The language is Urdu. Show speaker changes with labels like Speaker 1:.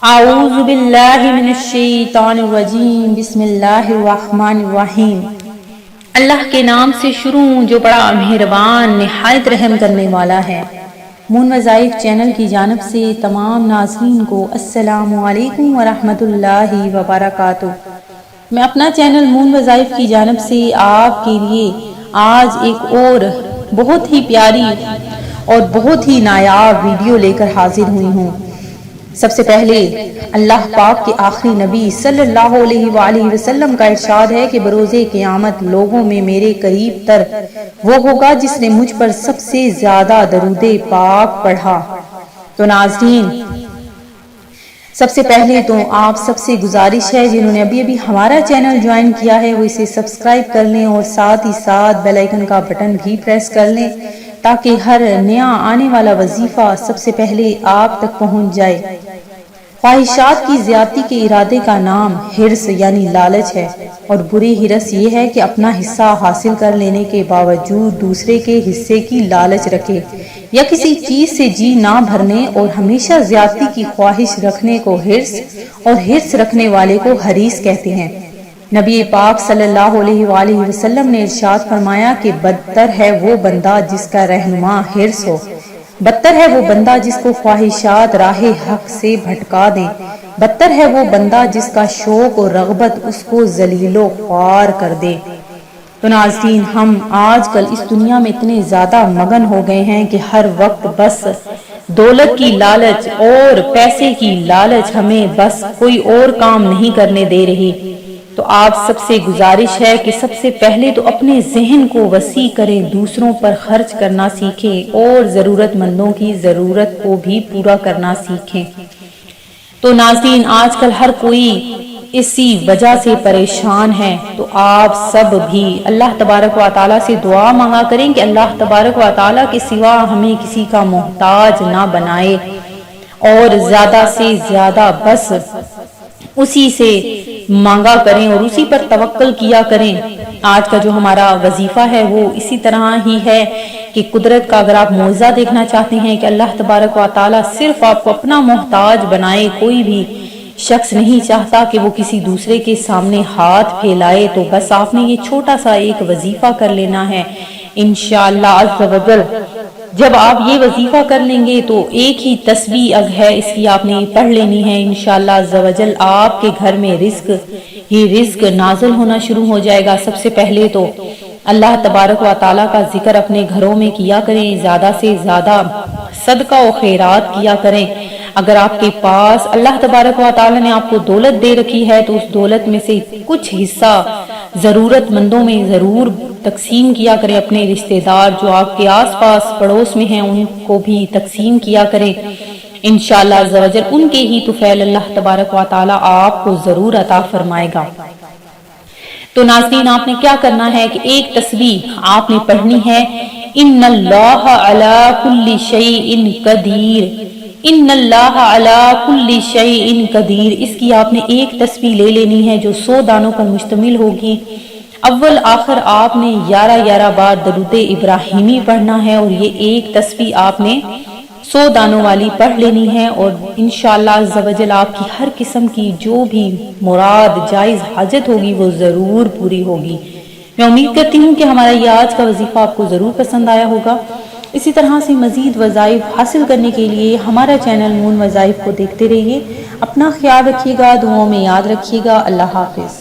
Speaker 1: اعوذ باللہ من الشیطان الرجیم بسم اللہ الرحمن الرحیم۔ اللہ کے نام سے شروع جو بڑا مہربان نہایت رحم کرنے والا ہے۔ مون وظائف چینل کی جانب سے تمام ناظرین کو السلام علیکم ورحمۃ اللہ وبرکاتہ۔ میں اپنا چینل مون وظائف کی جانب سے آپ کے لیے آج ایک اور بہت ہی پیاری اور بہت ہی نایاب ویڈیو لے کر حاضر ہوئی ہوں۔ سب سے پہلے اللہ پاک کے آخری نبی صلی اللہ علیہ وآلہ وسلم کا ارشاد ہے کہ بروز قیامت لوگوں میں میرے قریب تر وہ ہوگا جس نے مجھ پر سب سے زیادہ درود پاک پڑھا۔ تو ناظرین، سب سے پہلے تو آپ سب سے گزارش ہے جنہوں نے ابھی ہمارا چینل جوائن کیا ہے وہ اسے سبسکرائب کر لیں اور ساتھ ہی ساتھ بیل آئیکن کا بٹن بھی پریس کر لیں تاکہ ہر نیا آنے والا وظیفہ سب سے پہلے آپ تک پہنچ جائے۔ خواہشات کی زیادتی کے ارادے کا نام حرص یعنی لالچ ہے، اور بری حرص یہ ہے کہ اپنا حصہ حاصل کر لینے کے باوجود دوسرے کے حصے کی لالچ رکھے یا کسی چیز سے جی نہ بھرنے اور ہمیشہ زیادتی کی خواہش رکھنے کو حرص اور حرص رکھنے والے کو حریص کہتے ہیں۔ نبی پاک صلی اللہ علیہ وآلہ وسلم نے ارشاد فرمایا کہ بدتر ہے وہ بندہ جس کا رہنما حرص ہو، بدتر ہے وہ بندہ جس کو خواہشات راہ حق سے بھٹکا دیں، بدتر ہے وہ بندہ جس کا شوق اور رغبت اس کو ذلیل و خوار کر دے۔ تو ناظرین، ہم آج کل اس دنیا میں اتنے زیادہ مگن ہو گئے ہیں کہ ہر وقت بس دولت کی لالچ اور پیسے کی لالچ ہمیں بس کوئی اور کام نہیں کرنے دے رہی۔ تو آپ سب سے گزارش ہے کہ سب سے پہلے تو اپنے ذہن کو وسیع کریں، دوسروں پر خرچ کرنا سیکھیں اور ضرورت مندوں کی ضرورت کو بھی پورا کرنا سیکھیں۔ تو ناظرین، آج کل ہر کوئی اسی وجہ سے پریشان ہے، تو آپ سب بھی اللہ تبارک و تعالیٰ سے دعا مانگا کریں کہ اللہ تبارک و تعالیٰ کے سوا ہمیں کسی کا محتاج نہ بنائے اور زیادہ سے زیادہ بس اسی سے مانگا کریں اور اسی پر توکل کیا کریں۔ آج کا جو ہمارا وظیفہ ہے وہ اسی طرح ہی ہے کہ قدرت کا اگر آپ معجزہ دیکھنا چاہتے ہیں کہ اللہ تبارک و تعالیٰ صرف آپ کو اپنا محتاج بنائے، کوئی بھی شخص نہیں چاہتا کہ وہ کسی دوسرے کے سامنے ہاتھ پھیلائے، تو بس آپ نے یہ چھوٹا سا ایک وظیفہ کر لینا ہے انشاءاللہ عز و جل۔ جب آپ یہ وظیفہ کر لیں گے تو ایک ہی تسبیح ہے اس کی آپ نے پڑھ لینی ہے، انشاءاللہ عز و جل آپ کے گھر میں رزق ہی رزق نازل ہونا شروع ہو جائے گا۔ سب سے پہلے تو اللہ تبارک و تعالیٰ کا ذکر اپنے گھروں میں کیا کریں، زیادہ سے زیادہ صدقہ و خیرات کیا کریں۔ اگر آپ کے پاس اللہ تبارک و تعالیٰ نے آپ کو دولت دے رکھی ہے تو اس دولت میں سے کچھ حصہ ضرورت مندوں میں ضرور تقسیم کیا کریں، اپنے رشتہ دار جو آپ کے آس پاس پڑوس میں ہیں ان کو بھی تقسیم کیا کریں، انشاءاللہ عز و جل ان کے ہی طفیل اللہ تبارک و تعالیٰ آپ کو ضرور عطا فرمائے گا۔ تو ناظرین، آپ نے کیا کرنا ہے کہ ایک تسبیح آپ نے پڑھنی ہے، ان اللہ علی کل شیء قدیر، ان اللہ علی کل شیء قدیر۔ اس کی آپ نے ایک تسبیح لے لینی ہے جو 100 دانوں پر مشتمل ہوگی۔ اول آخر آپ نے 11 بار درود ابراہیمی پڑھنا ہے، اور یہ ایک تسبیح آپ نے 100 دانوں والی پڑھ لینی ہے، اور انشاءاللہ عز و جل آپ کی ہر قسم کی جو بھی مراد جائز حاجت ہوگی وہ ضرور پوری ہوگی۔ میں امید کرتی ہوں کہ ہمارا یہ آج کا وظیفہ آپ کو ضرور پسند آیا ہوگا۔ اسی طرح سے مزید وظائف حاصل کرنے کے لیے ہمارا چینل مون وظائف کو دیکھتے رہیے۔ اپنا خیال رکھیے گا، دعاؤں میں یاد رکھیے گا۔ اللہ حافظ۔